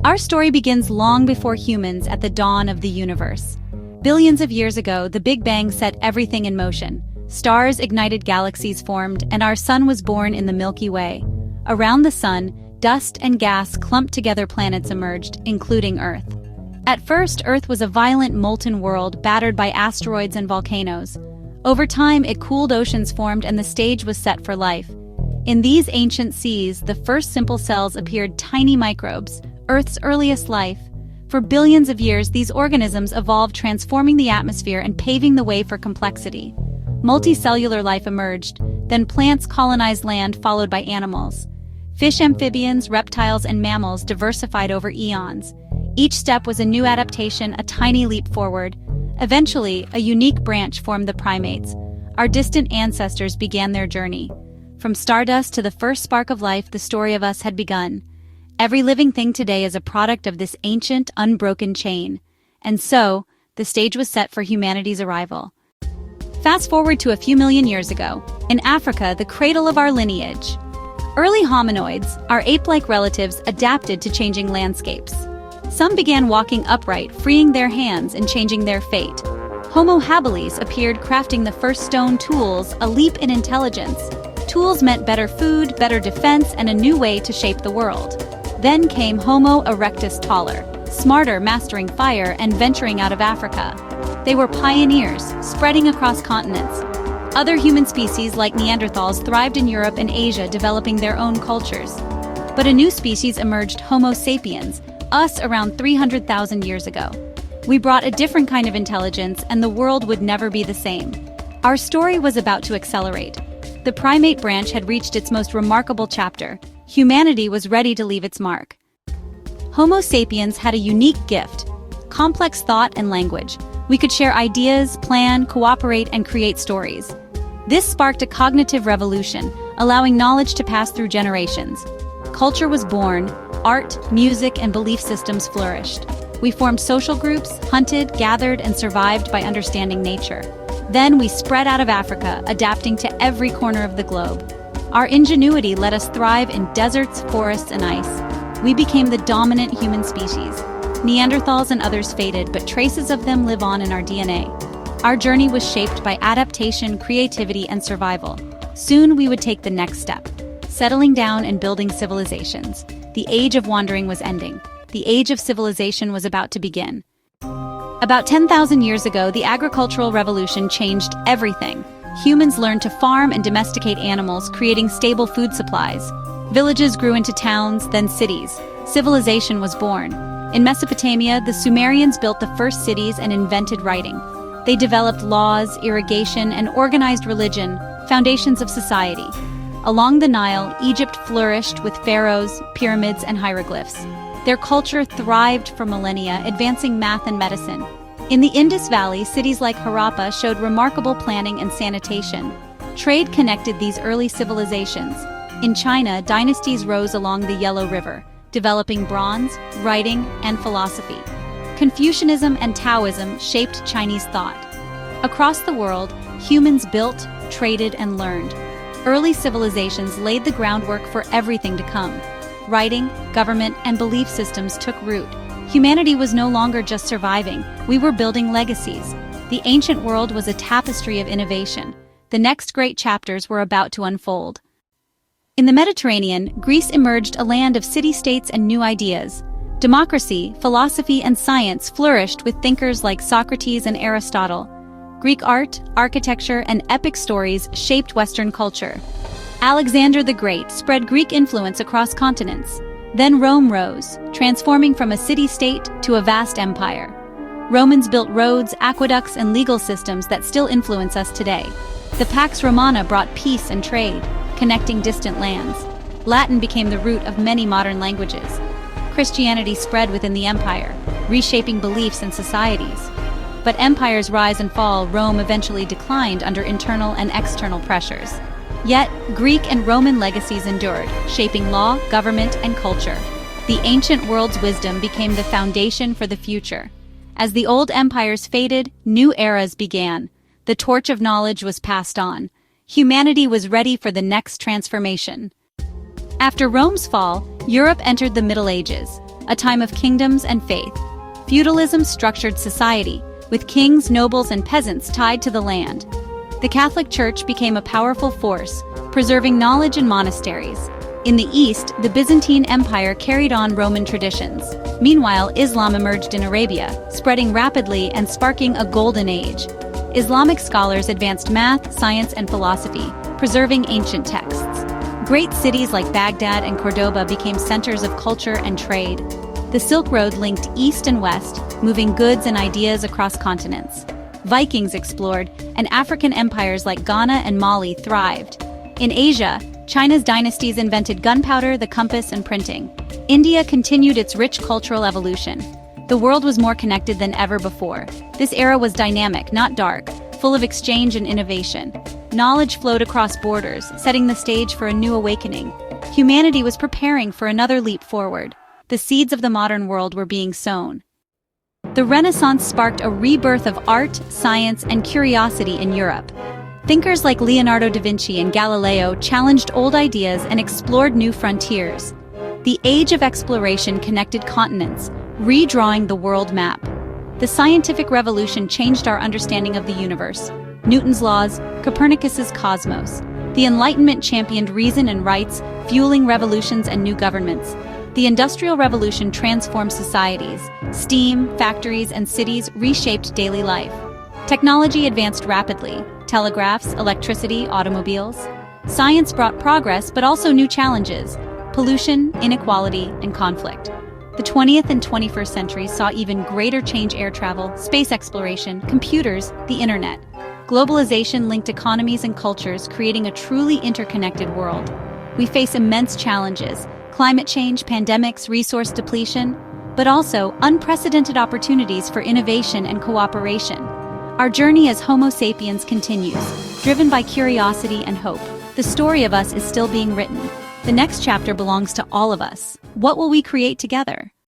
Our story begins long before humans at the dawn of the universe. Billions of years ago, the Big Bang set everything in motion. Stars ignited, galaxies formed, and our sun was born in the Milky Way. Around the sun, dust and gas clumped together, planets emerged, including Earth. At first, Earth was a violent, molten world battered by asteroids and volcanoes. Over time, it cooled, oceans formed, and the stage was set for life. In these ancient seas, the first simple cells appeared, tiny microbes, Earth's earliest life. For billions of years, these organisms evolved, transforming the atmosphere and paving the way for complexity. Multicellular life emerged, then plants colonized land, followed by animals. Fish, amphibians, reptiles, and mammals diversified over eons. Each step was a new adaptation, a tiny leap forward. Eventually, a unique branch formed, the primates. Our distant ancestors began their journey. From stardust to the first spark of life, the story of us had begun. Every living thing today is a product of this ancient, unbroken chain. And so, the stage was set for humanity's arrival. Fast forward to a few million years ago, in Africa, the cradle of our lineage. Early hominoids, our ape-like relatives, adapted to changing landscapes. Some began walking upright, freeing their hands and changing their fate. Homo habilis appeared, crafting the first stone tools, a leap in intelligence. Tools meant better food, better defense, and a new way to shape the world. Then came Homo erectus, taller, smarter, mastering fire, and venturing out of Africa. They were pioneers, spreading across continents. Other human species like Neanderthals thrived in Europe and Asia, developing their own cultures. But a new species emerged, Homo sapiens, us around 300,000 years ago. We brought a different kind of intelligence, and the world would never be the same. Our story was about to accelerate. The primate branch had reached its most remarkable chapter. Humanity was ready to leave its mark. Homo sapiens had a unique gift: complex thought and language. We could share ideas, plan, cooperate, and create stories. This sparked a cognitive revolution, allowing knowledge to pass through generations. Culture was born. Art, music, and belief systems flourished. We formed social groups, hunted, gathered, and survived by understanding nature. Then we spread out of Africa, adapting to every corner of the globe. Our ingenuity let us thrive in deserts, forests, and ice. We became the dominant human species. Neanderthals and others faded, but traces of them live on in our DNA. Our journey was shaped by adaptation, creativity, and survival. Soon we would take the next step, settling down and building civilizations. The age of wandering was ending. The age of civilization was about to begin. About 10,000 years ago, the agricultural revolution changed everything. Humans learned to farm and domesticate animals, creating stable food supplies. Villages grew into towns, then cities. Civilization was born. In Mesopotamia, the Sumerians built the first cities and invented writing. They developed laws, irrigation, and organized religion, foundations of society. Along the Nile, Egypt flourished with pharaohs, pyramids, and hieroglyphs. Their culture thrived for millennia, advancing math and medicine. In the Indus Valley, cities like Harappa showed remarkable planning and sanitation. Trade connected these early civilizations. In China, dynasties rose along the Yellow River, developing bronze, writing, and philosophy. Confucianism and Taoism shaped Chinese thought. Across the world, humans built, traded, and learned. Early civilizations laid the groundwork for everything to come. Writing, government, and belief systems took root. Humanity was no longer just surviving, we were building legacies. The ancient world was a tapestry of innovation. The next great chapters were about to unfold. In the Mediterranean, Greece emerged, a land of city-states and new ideas. Democracy, philosophy, and science flourished with thinkers like Socrates and Aristotle. Greek art, architecture, and epic stories shaped Western culture. Alexander the Great spread Greek influence across continents. Then Rome rose, transforming from a city-state to a vast empire. Romans built roads, aqueducts, and legal systems that still influence us today. The Pax Romana brought peace and trade, connecting distant lands. Latin became the root of many modern languages. Christianity spread within the empire, reshaping beliefs and societies. But empires rise and fall. Rome eventually declined under internal and external pressures. Yet, Greek and Roman legacies endured, shaping law, government, and culture. The ancient world's wisdom became the foundation for the future. As the old empires faded, new eras began. The torch of knowledge was passed on. Humanity was ready for the next transformation. After Rome's fall, Europe entered the Middle Ages, a time of kingdoms and faith. Feudalism structured society, with kings, nobles, and peasants tied to the land. The Catholic Church became a powerful force, preserving knowledge in monasteries. In the East, the Byzantine Empire carried on Roman traditions. Meanwhile, Islam emerged in Arabia, spreading rapidly and sparking a golden age. Islamic scholars advanced math, science, and philosophy, preserving ancient texts. Great cities like Baghdad and Cordoba became centers of culture and trade. The Silk Road linked east and west, moving goods and ideas across continents. Vikings explored, and African empires like Ghana and Mali thrived. In Asia, China's dynasties invented gunpowder, the compass, and printing. India continued its rich cultural evolution. The world was more connected than ever before. This era was dynamic, not dark, full of exchange and innovation. Knowledge flowed across borders, setting the stage for a new awakening. Humanity was preparing for another leap forward. The seeds of the modern world were being sown. The Renaissance sparked a rebirth of art, science, and curiosity in Europe. Thinkers like Leonardo da Vinci and Galileo challenged old ideas and explored new frontiers. The age of exploration connected continents, redrawing the world map. The scientific revolution changed our understanding of the universe. Newton's laws, Copernicus's cosmos. The Enlightenment championed reason and rights, fueling revolutions and new governments. The Industrial Revolution transformed societies. Steam, factories, and cities reshaped daily life. Technology advanced rapidly. Telegraphs, electricity, automobiles. Science brought progress, but also new challenges. Pollution, inequality, and conflict. The 20th and 21st centuries saw even greater change: air travel, space exploration, computers, the internet. Globalization linked economies and cultures, creating a truly interconnected world. We face immense challenges: climate change, pandemics, resource depletion, but also unprecedented opportunities for innovation and cooperation. Our journey as Homo sapiens continues, driven by curiosity and hope. The story of us is still being written. The next chapter belongs to all of us. What will we create together?